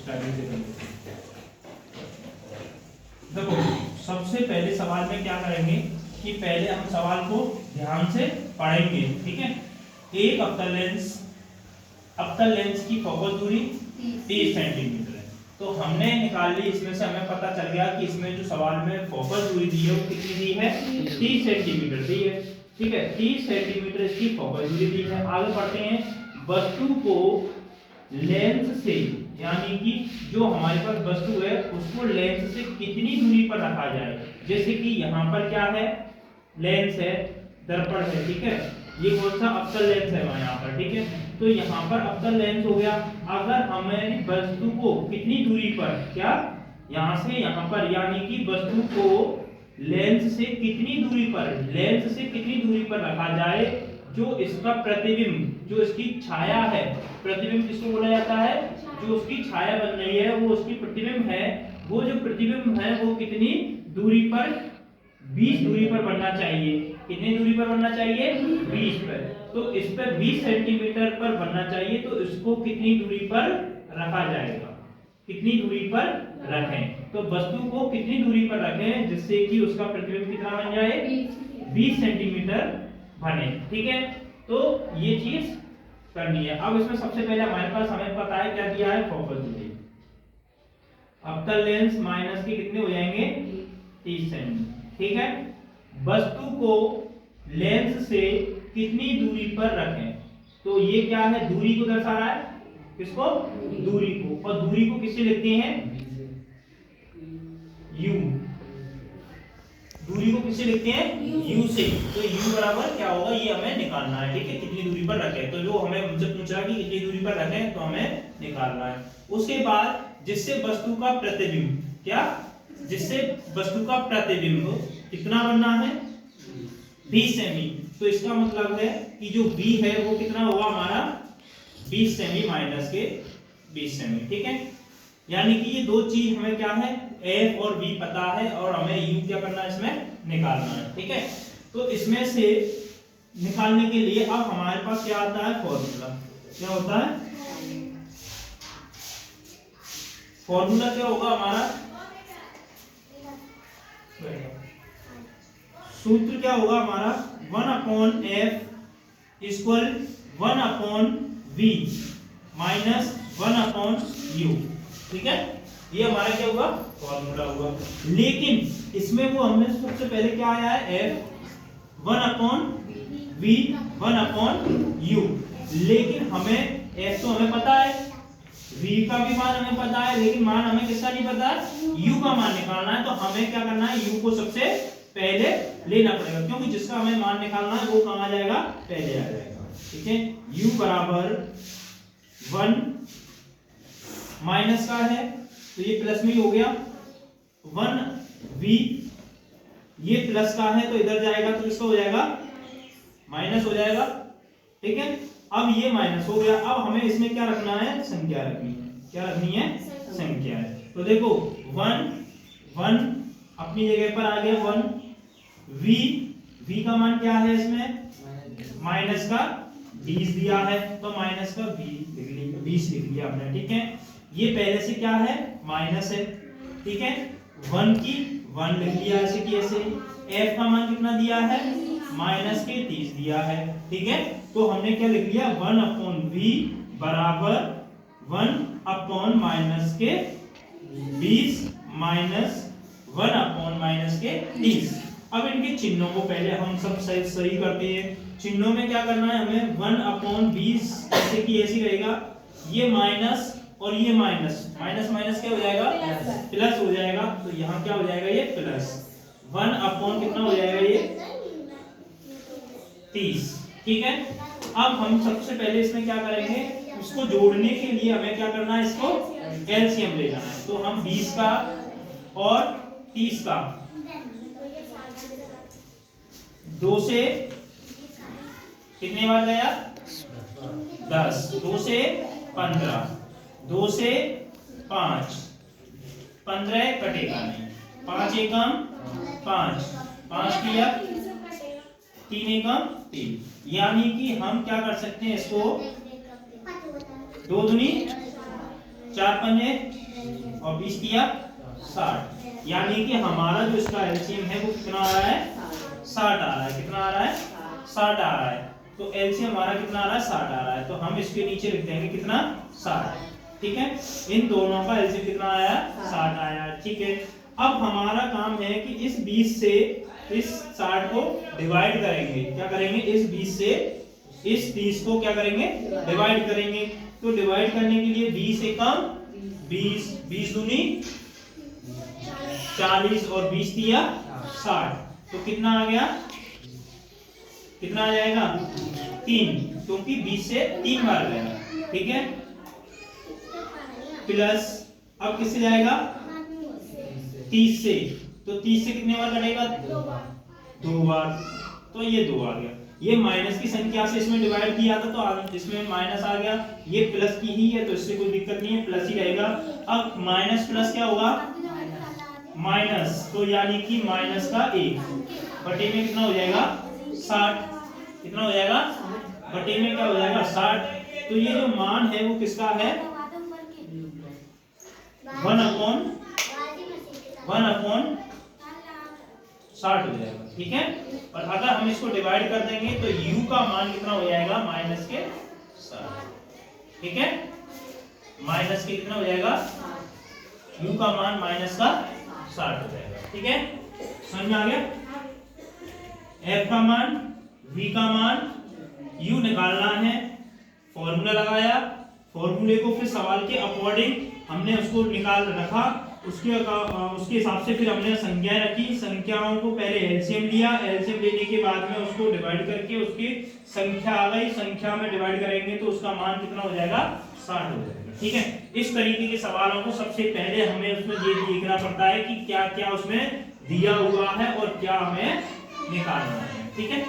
Starting से कर लेते हैं। देखो सबसे पहले सवाल में क्या करेंगे कि पहले हम सवाल को ध्यान से पढ़ेंगे, ठीक है। एक अवतल लेंस की फोकस दूरी 30 सेंटीमीटर है। तो हमने निकाल ली, इसमें से हमें पता चल गया कि इसमें जो सवाल में फोकस दूरी दी है वो कितनी दी है, 30 सेंटीमीटर दी है, ठीक है। 30 सेंटीमीटर इसकी फोकस दूरी दी है। आगे बढ़ते हैं। वस्तु को लेंस से, यानी कि जो हमारे पास वस्तु है उसको लेंस से कितनी दूरी पर रखा जाए। जैसे कि यहाँ पर क्या है, लेंस है, दर्पण है, ठीक है। ये कौन सा अवतल लेंस है यहाँ पर, ठीक है। तो यहाँ पर अवतल लेंस हो गया। अगर हमें वस्तु को कितनी दूरी पर, क्या यहाँ से यहाँ पर, यानी कि वस्तु को लेंस से कितनी दूरी पर रखा जाए, जो इसका प्रतिबिंब, जो इसकी छाया है, प्रतिबिंब किसको बोला जाता है, जो उसकी छाया बन रही है वो उसकी प्रतिबिंब है, वो जो प्रतिबिंब है वो कितनी दूरी पर, 20 दूरी पर बनना चाहिए। कितनी दूरी पर बनना चाहिए, 20 पर। तो इस पर 20 सेंटीमीटर पर बनना चाहिए। तो इसको कितनी दूरी पर रखा जाएगा, कितनी दूरी पर रखें। तो वस्तु को कितनी दूरी पर रखें जिससे कि उसका प्रतिबिंब कितना बन जाए, 20 सेंटीमीटर बने, ठीक है। तो ये चीज करनी है। अब इसमें सबसे पहले हमारे पास हमें पता है क्या दिया है, फोकस दूरी। अवतल लेंस माइनस के कितने हो जाएंगे, 30 सेंटीमीटर, ठीक है। वस्तु को लेंस से कितनी दूरी पर रखें, तो ये क्या है, दूरी को दर्शा रहा है, किसको, दूरी को। और दूरी को किससे लिखते हैं, u। दूरी को किससे लिखते हैं, u से। तो u बराबर क्या होगा, ये हमें निकालना है, ठीक है। कितनी दूरी पर रखें, तो जो हमें हमसे पूछ रहा है कि कितनी दूरी पर रखें, तो हमें निकालना है। उसके बाद जिससे वस्तु का प्रतिबिंब, क्या, जिससे वस्तु का प्रतिबिंब कितना बनना है, 20 सेमी। तो इसका मतलब है कि जो b है वो कितना होगा हमारा, 20 सेमी माइनस के 20 सेमी, ठीक है। यानी कि ये दो चीज हमें क्या है, f और b पता है और हमें u क्या करना है, इसमें निकालना है, ठीक है। तो इसमें से निकालने के लिए अब हमारे पास क्या आता है, फॉर्मूला। क्या होता है, फॉर्मूला क्या होगा हमारा, सूत्र क्या होगा हमारा, 1/f equal 1/v minus 1/u, ठीक है। ये हमारा क्या होगा, फॉर्मूला होगा। लेकिन इसमें वो हमने सबसे पहले क्या आया है, f 1/v 1/u। लेकिन हमें f तो हमें पता है, v का भी मान हमें पता है, लेकिन मान हमें किसका नहीं पता, u का मान निकालना है। तो हमें क्या करना है, u को सबसे पहले लेना पड़ेगा, क्योंकि जिसका हमें मान निकालना है वो कहां आ जाएगा, पहले आ जाएगा, ठीक है। u बराबर 1 माइनस का है तो ये प्लस में हो गया, 1v, ये प्लस का है तो इधर जाएगा तो इसका हो जाएगा माइनस हो जाएगा, ठीक है। अब ये माइनस हो गया। अब हमें इसमें क्या रखना है, संख्या रखनी है। क्या रखनी है, संख्या है। तो देखो 1 अपनी जगह पर आ गया, 1 v का मान क्या है, इसमें माइनस का 20 दिया है, तो माइनस का 20 लिख लिया हमने, ठीक है। ये पहले से क्या है, माइनस है, ठीक है। 1 की 1 लिख लिया ऐसे की ऐसे। f का मान कितना दिया है, माइनस के 30 दिया है, ठीक है। तो हमने क्या लिख लिया, 1/v बराबर 1/ माइनस के 20 माइनस 1/ माइनस के 30। अब इनके चिन्हों को पहले हम सब सही करते हैं। चिन्हों में क्या करना है हमें, 1/20 ऐसे की ऐसी रहेगा, ये माइनस और ये माइनस, माइनस माइनस क्या हो जाएगा, प्लस हो जाएगा। तो यहाँ क्या हो जाएगा, ये प्लस 1/ कितना हो जाएगा, ये 30, ठीक है। अब हम सबसे पहले इसमें क्या करेंगे, इसको जोड़ने के लिए हमें क्या करना है, इसको एलसीएम ले जाना है। तो हम 20 का और 30 का 2 से कितने बार गया, 10, 2 से 15, 2 से 5, 15 कटेगा नहीं, 5 एकम 5, 5 किया 3 एकम 3। यानी कि हम क्या कर सकते हैं, इसको 2 दूनी 4 पंजे और 20 किया 60, यानी कि हमारा जो इसका एलसीएम है वो कितना आ रहा है 60 आ रहा है। कितना आ रहा है 60 आ रहा है। तो एलसीएम हमारा कितना आ रहा है 60 आ रहा है। तो हम इसके नीचे लिख देंगे कितना 60। ठीक है, इन दोनों का एलसीएम कितना आया 60 आया। ठीक है, अब हमारा काम है कि इस 20 से इस 60 को डिवाइड करेंगे। क्या करेंगे, इस 20 से इस 30 को क्या करेंगे डिवाइड करेंगे। तो डिवाइड करने के लिए 20 से कम 20, 20 दूनी 40 और 20 दिया 60, तो कितना आ गया, कितना आ जाएगा 3, क्योंकि 20 से 3 बार गया। ठीक है, प्लस अब किससे जाएगा 30 से, तो 30 से कितने बार कटेगा 2 बार, तो ये 2 आ गया। ये माइनस की संख्या से इसमें डिवाइड किया था तो इसमें माइनस आ गया, ये प्लस की ही है तो इससे कोई दिक्कत नहीं है, प्लस ही रहेगा। अब माइनस प्लस क्या होगा माइनस, तो यानी कि माइनस का 1 बटे में कितना हो जाएगा 60, कितना हो जाएगा बटे में क्या हो जाएगा 60। तो ये जो मान है वो किसका है 1/60 हो जाएगा। ठीक है, और अगर हम इसको डिवाइड कर देंगे तो u का मान कितना हो जाएगा माइनस के 60। ठीक है, माइनस के कितना हो जाएगा u का मान माइनस का 60 हो जाएगा। ठीक है, समझ में आ गया। f का मान, v का मान, u निकालना है, फॉर्मूला लगाया, फॉर्मूले को फिर सवाल के अकॉर्डिंग हमने उसको निकाल रखा, उसके हिसाब से फिर हमने संख्याएं रखी, संख्याओं को पहले एलसीएम लिया, एलसीएम लेने के बाद में उसको डिवाइड करके उसकी संख्या आ गई, संख्या में डिवाइड करेंगे तो उसका मान कितना हो जाएगा 60 हो जाएगा। ठीक है, इस तरीके के सवालों को सबसे पहले हमें उसमें ये देखना पड़ता है कि क्या क्या उसमें दिया हुआ है और क्या हमें निकालना है। ठीक है।